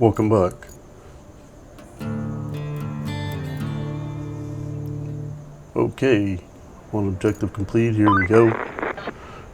Welcome back. Okay, one objective complete. Here we go.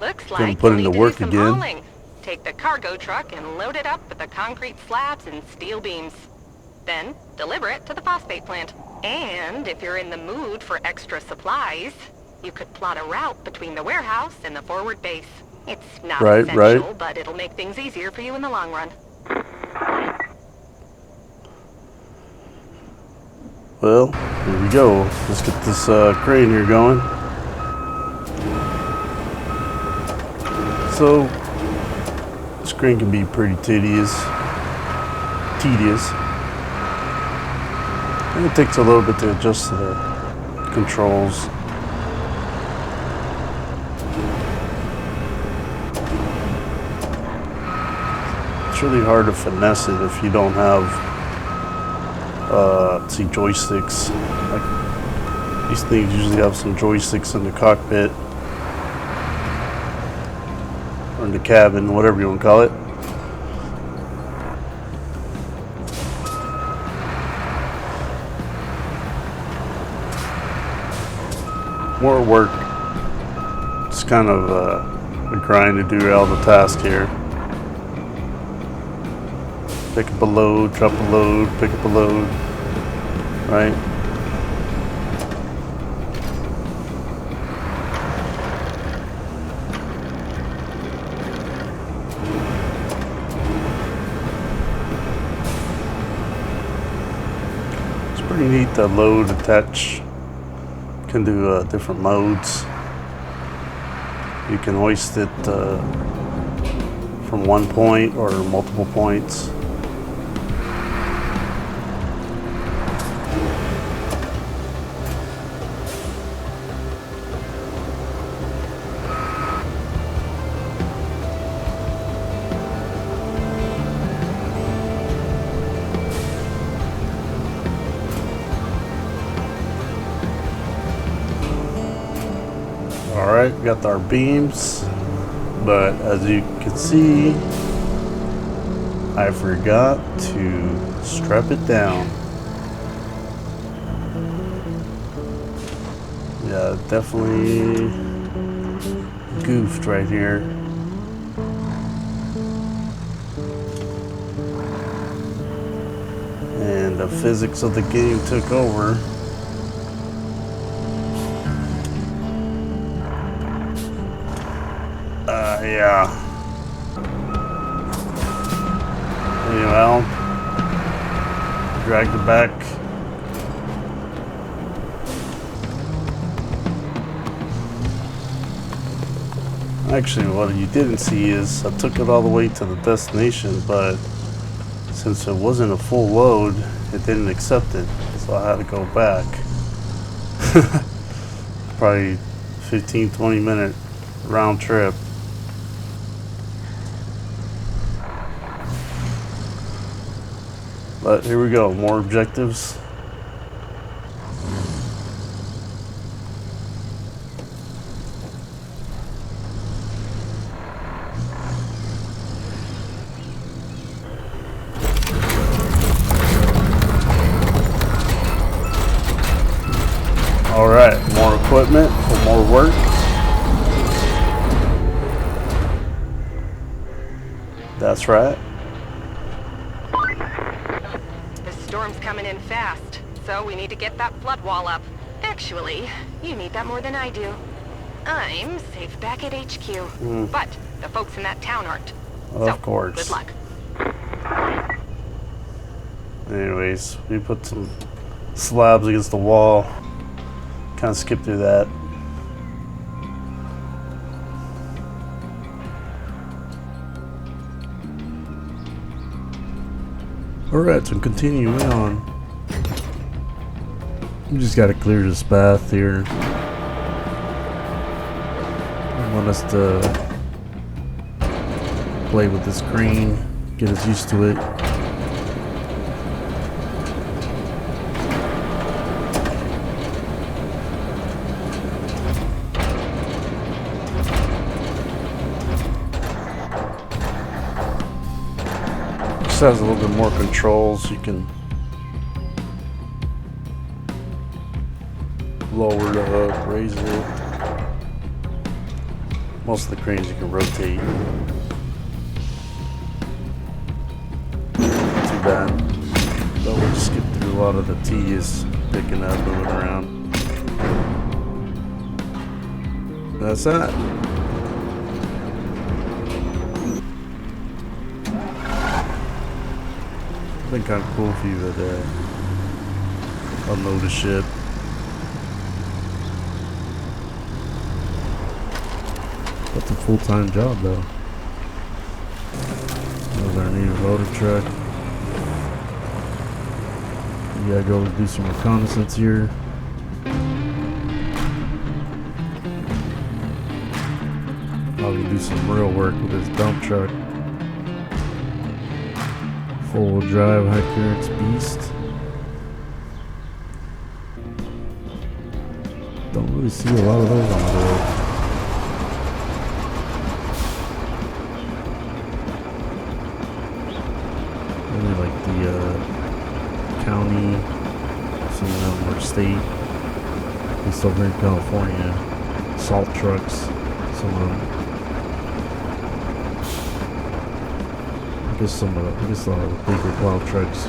Looks Gonna like put you'll into need to work do some again. hauling. Take the cargo truck and load it up with the concrete slabs and steel beams. Then deliver it to the phosphate plant. And if you're in the mood for extra supplies, you could plot a route between the warehouse and the forward base. It's not essential, but it'll make things easier for you in the long run. Well, here we go. Let's get this crane here going. So, this crane can be pretty tedious. And it takes a little bit to adjust to the controls. It's really hard to finesse it if you don't have see joysticks. Like, these things usually have some joysticks in the cockpit or in the cabin, whatever you want to call it. More work. It's kind of a grind to do all the tasks here. Pick up a load, drop a load, pick up a load, right? It's pretty neat that load attach can do different modes. You can hoist it from one point or multiple points. Alright, we got our beams, but as you can see, I forgot to strap it down. Yeah, definitely goofed right here. And the physics of the game took over. Yeah. Anyway, dragged it back. Actually, what you didn't see is I took it all the way to the destination, but since it wasn't a full load, it didn't accept it, so I had to go back. Probably 15-20 minute round trip. But here we go, more objectives. All right, more equipment for more work. That's right. Storm's coming in fast, so we need to get that flood wall up. Actually, you need that more than I do. I'm safe back at HQ, but the folks in that town aren't. Of course. Good luck. Anyways, we put some slabs against the wall. Kind of skip through that. Alright, so continuing on. We just gotta clear this path here. I want us to play with this crane, get us used to it. This has a little bit more controls. You can lower the hook, raise it. Most of the cranes you can rotate. Not too bad. But we'll just skip through a lot of the tedious picking up, moving around. That's that. Been kind of cool if you would unload a ship. That's a full-time job though. There's our new loader truck. We gotta go do some reconnaissance here. Probably do some real work with this dump truck. Four-wheel drive, high clearance beast. Don't really see a lot of those on the road. Really like the county, some of them are state. At least over in California, salt trucks, some of them. I guess a lot of the bigger plow trucks.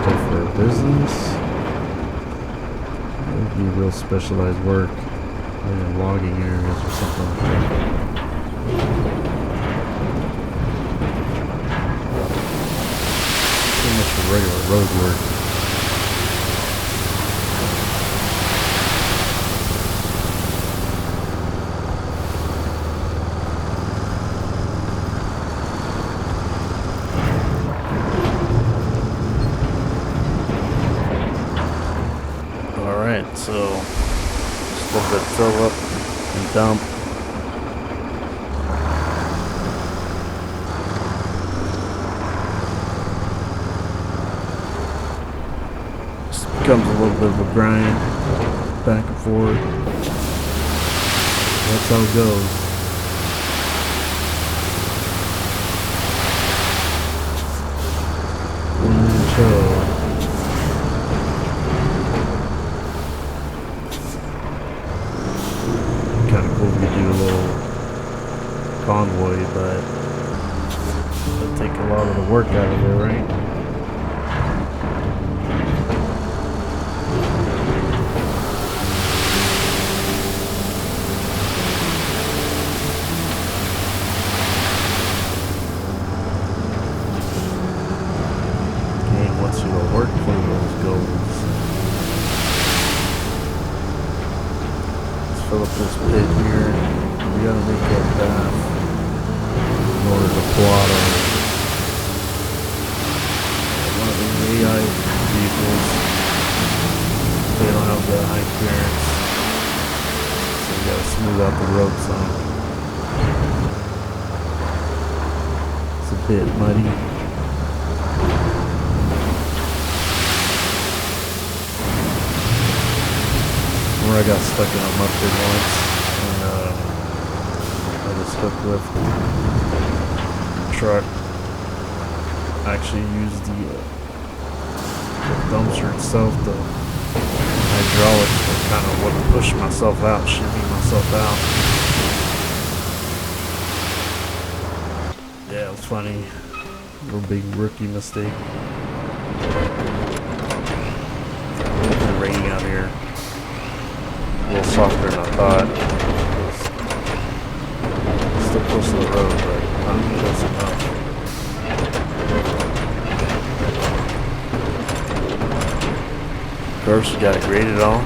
But for a business, it would be real specialized work, like in logging areas or something like that. Too much for regular road work. So, just a little bit fill up and dump. Just becomes a little bit of a grind, back and forth. That's how it goes. Kind of cool if you do a little convoy, but it'll take a lot of the work out of it, right? Game wants you to work for those goals. Fill up this pit here. We gotta make that path in order to plot one of the AI vehicles. They don't have the high clearance, so we gotta smooth out the road some. It's a bit muddy. Where I got stuck in a mud pit once, and I was hooked with the truck. I actually used the dumpster itself, the hydraulics, to kind of push myself out, shimmy myself out. Yeah, it was funny. Real big rookie mistake. It's raining out here. A little softer than I thought. Still close to the road, but not close enough. Of course, you got it graded all.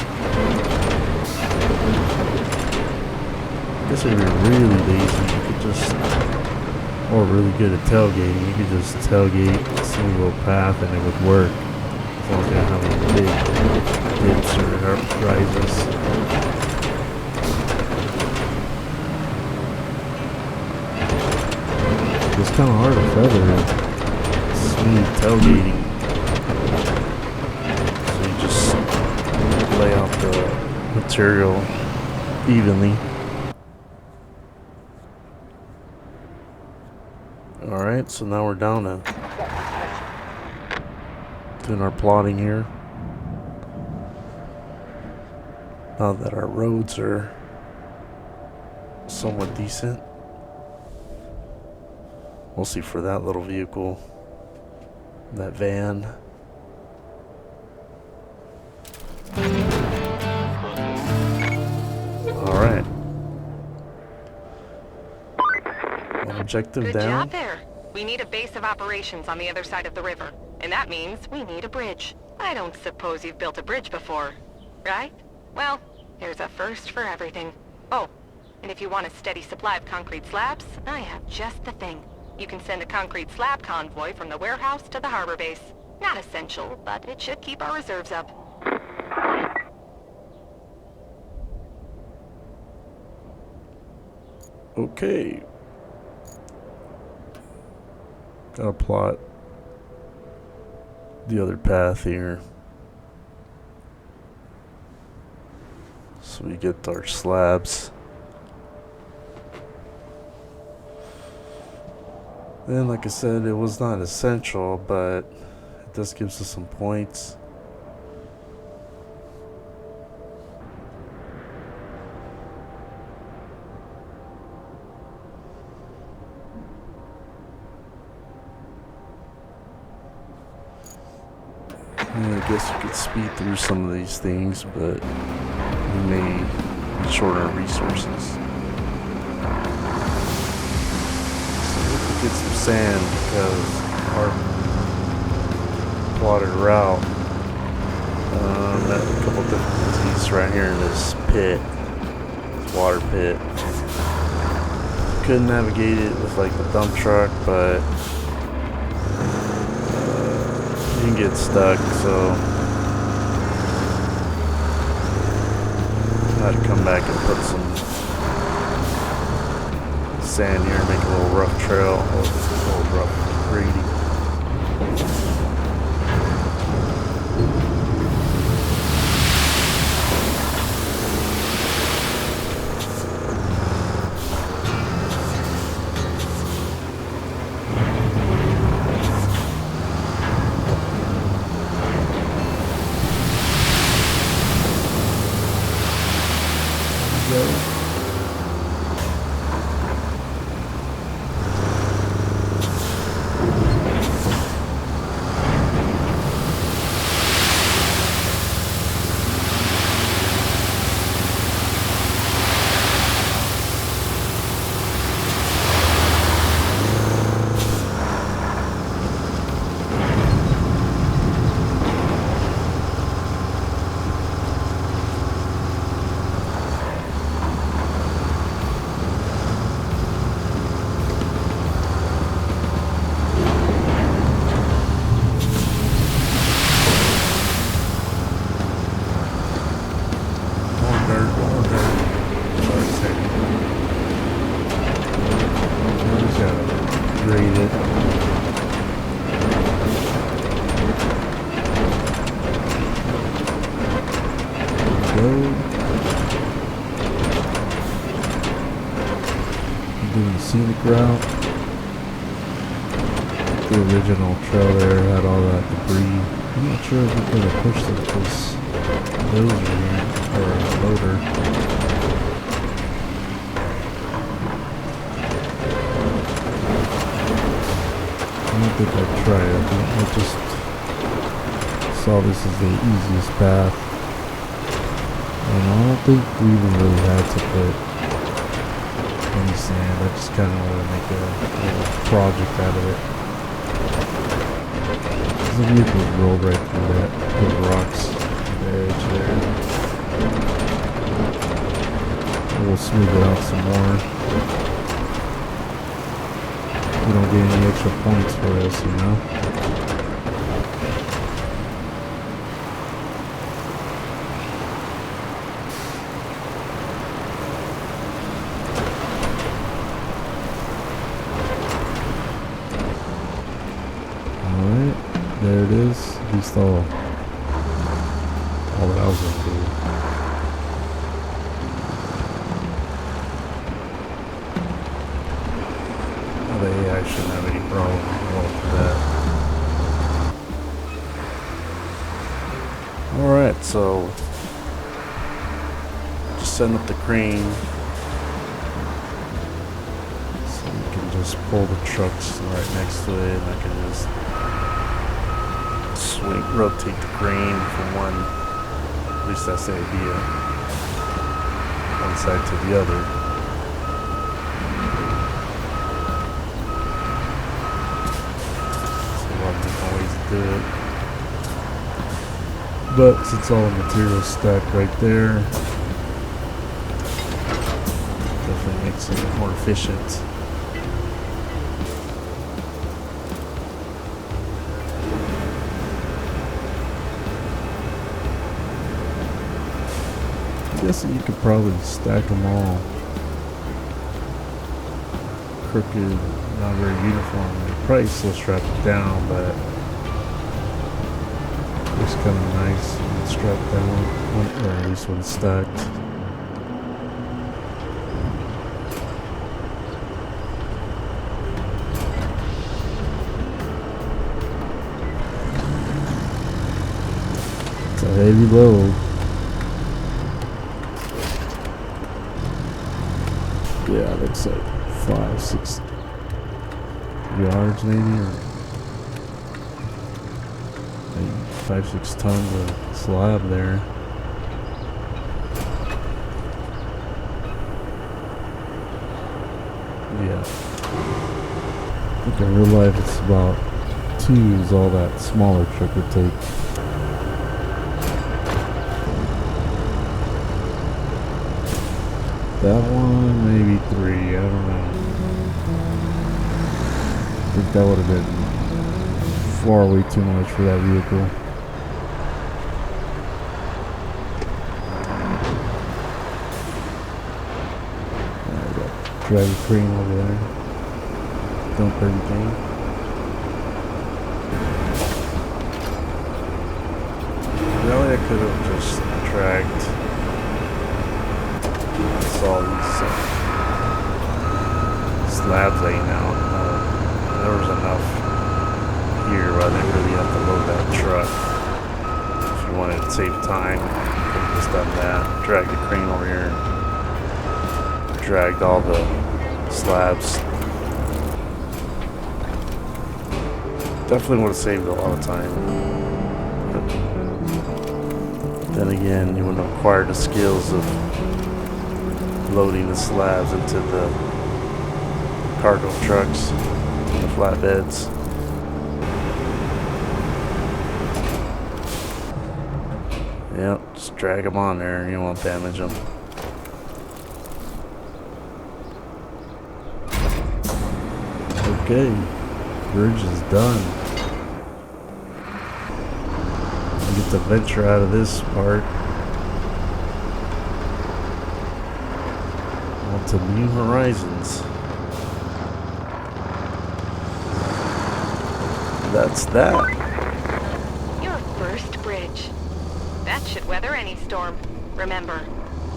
I guess if you're really lazy, you could just, or really good at tailgating, you could just tailgate a smooth little path and it would work. As long as you don't have any big dips or rises. It's kind of hard to feather it. Smooth tailgating. So you just lay out the material evenly. Alright, so now we're down to doing our plotting here. Now that our roads are somewhat decent. Mostly for that little vehicle. That van. Alright. Objective Good down. job there. We need a base of operations on the other side of the river. And that means we need a bridge. I don't suppose you've built a bridge before, right? Well, there's a first for everything. Oh, and if you want a steady supply of concrete slabs, I have just the thing. You can send a concrete slab convoy from the warehouse to the harbor base. Not essential, but it should keep our reserves up. Okay. Gotta plot the other path here. So we get our slabs. Then, like I said, it was not essential, but it does give us some points. I guess you could speed through some of these things, but we may be short on resources. So we could get some sand because our plotted route had a couple difficulties right here in this pit, this water pit. Couldn't navigate it with like the dump truck, but you can get stuck, so I had to come back and put some sand here and make a little rough trail, or a little rough grading. Scenic route. The original trail there had all that debris. I'm not sure if we're gonna push this dozer here, or loader. I don't think I'd try it. I just saw this as the easiest path. And I don't think we even really had to put any sand. I just kind of want to make a little project out of it. The vehicle rolled right through that, those rocks on the edge there. We'll smooth it out some more. We don't get any extra points for this, you know? There it is. At least all that I was gonna do. Oh, they I shouldn't have any problem with that. Alright, so just setting up the crane so you can just pull the trucks right next to it, and I can just rotate the crane from one, at least that's the idea, one side to the other. So a lot of different ways to do it. But since all the materials stacked right there, definitely makes it more efficient. I'm guessing you could probably stack them all crooked, not very uniformly. Probably still strap it down, but looks kind of nice when it's strapped down, or at least when it's stacked. It's a heavy load. Yeah, it looks like 5-6 yards maybe, or maybe 5-6 tons of slab there. Yeah. I think in real life it's about 2 is all that smaller truck would take. That one, maybe 3, I don't know. I think that would have been far way too much for that vehicle. Drag the crane over there, dump everything. Really, I could have just dragged all these slabs laying out. There was enough here, but I didn't really have to load that truck. If you wanted to save time, you could have just done that. Drag the crane over here and dragged all the slabs. Definitely would have saved a lot of time. But then again, you wouldn't acquire the skills of loading the slabs into the cargo trucks, the flatbeds. Yep, just drag them on there. You won't damage them. Okay, bridge is done. I get to venture out of this part onto new horizons. That's that. Your first bridge. That should weather any storm. Remember,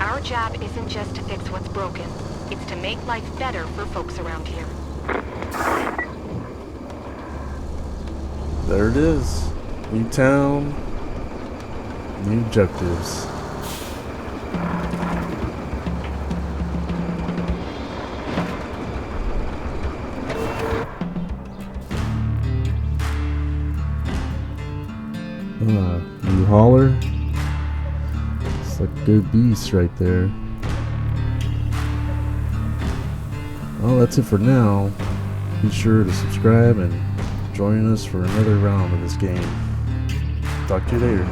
our job isn't just to fix what's broken. It's to make life better for folks around here. There it is. New town, new objectives. New hauler. It's like a good beast right there. Well, that's it for now. Be sure to subscribe and join us for another round of this game. Talk to you later.